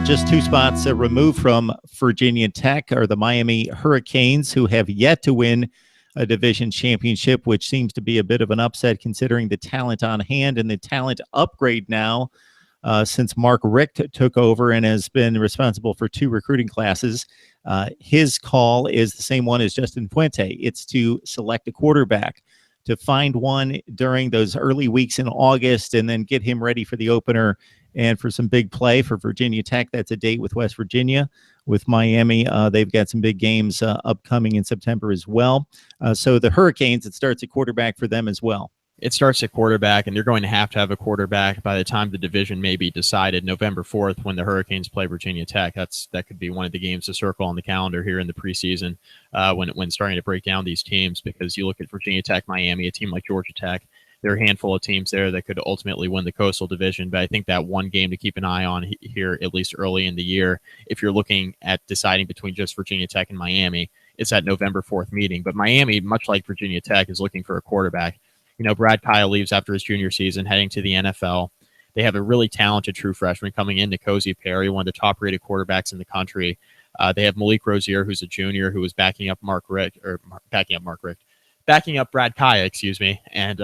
just 2 spots removed from Virginia Tech are the Miami Hurricanes, who have yet to win a division championship, which seems to be a bit of an upset considering the talent on hand and the talent upgrade now since Mark Richt took over and has been responsible for 2 recruiting classes. His call is the same one as Justin Fuente. It's to select a quarterback, to find one during those early weeks in August and then get him ready for the opener and for some big play for Virginia Tech. That's a date with West Virginia. With Miami, they've got some big games upcoming in September as well. So the Hurricanes, it starts at quarterback for them as well. It starts at quarterback, and they're going to have a quarterback by the time the division may be decided November 4th when the Hurricanes play Virginia Tech. That could be one of the games to circle on the calendar here in the preseason when starting to break down these teams, because you look at Virginia Tech, Miami, a team like Georgia Tech. There are a handful of teams there that could ultimately win the Coastal Division, but I think that one game to keep an eye on here, at least early in the year, if you're looking at deciding between just Virginia Tech and Miami, it's that November 4th meeting. But Miami, much like Virginia Tech, is looking for a quarterback. You know, Brad Kyle leaves after his junior season, heading to the NFL. They have a really talented true freshman coming in, N'Kosi Perry, one of the top-rated quarterbacks in the country. They have Malik Rozier, who's a junior, who was backing up backing up Brad Kaya, and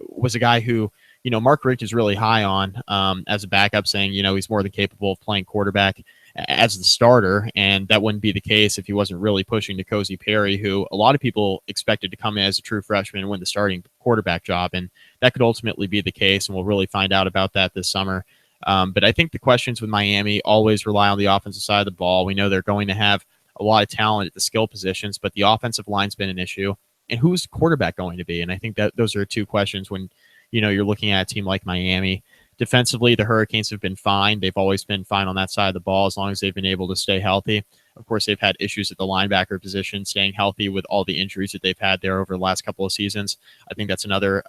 was a guy who, you know, Mark Richt is really high on as a backup, saying, you know, he's more than capable of playing quarterback as the starter, and that wouldn't be the case if he wasn't really pushing N'Kosi Perry, who a lot of people expected to come in as a true freshman and win the starting quarterback job, and that could ultimately be the case, and we'll really find out about that this summer. But I think the questions with Miami always rely on the offensive side of the ball. We know they're going to have a lot of talent at the skill positions, but the offensive line's been an issue. And who's quarterback going to be? And I think that those are 2 questions when, you know, you're looking at a team like Miami. Defensively, the Hurricanes have been fine. They've always been fine on that side of the ball as long as they've been able to stay healthy. Of course, they've had issues at the linebacker position, staying healthy with all the injuries that they've had there over the last couple of seasons. I think that's another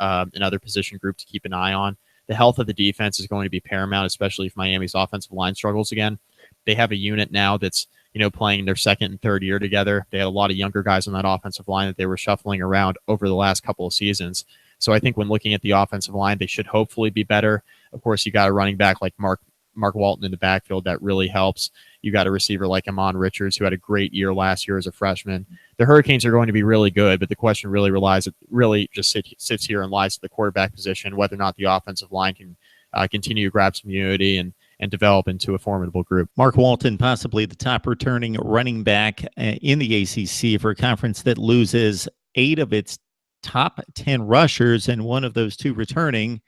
position group to keep an eye on. The health of the defense is going to be paramount, especially if Miami's offensive line struggles again. They have a unit now that's, you know, playing their 2nd and 3rd year together. They had a lot of younger guys on that offensive line that they were shuffling around over the last couple of seasons. So I think when looking at the offensive line, they should hopefully be better. Of course, you got a running back like Mark Walton in the backfield that really helps. You got a receiver like Amon Richards, who had a great year last year as a freshman. The Hurricanes are going to be really good, but the question really just sits here and lies at the quarterback position, whether or not the offensive line can continue to grab some unity and develop into a formidable group. Mark Walton, possibly the top returning running back in the ACC for a conference that loses 8 of its top 10 rushers, and one of those 2 returning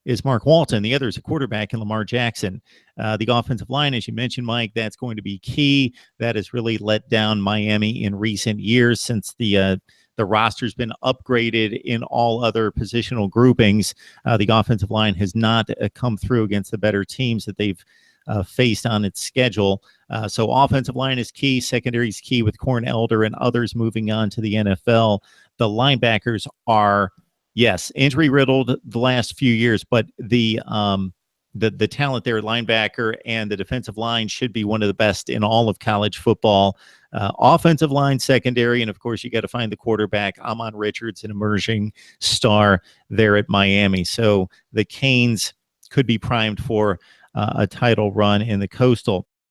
is Mark Walton. The other is a quarterback in Lamar Jackson. The offensive line, as you mentioned, Mike, that's going to be key. That has really let down Miami in recent years since the roster's been upgraded in all other positional groupings. The offensive line has not come through against the better teams that they've faced on its schedule. So offensive line is key. Secondary is key with Corn Elder and others moving on to the NFL. The linebackers are, yes, injury-riddled the last few years, but the talent there, linebacker and the defensive line, should be one of the best in all of college football. Offensive line, secondary, and of course you got to find the quarterback. Amon Richards, an emerging star there at Miami. So the Canes could be primed for a title run in the Coastal.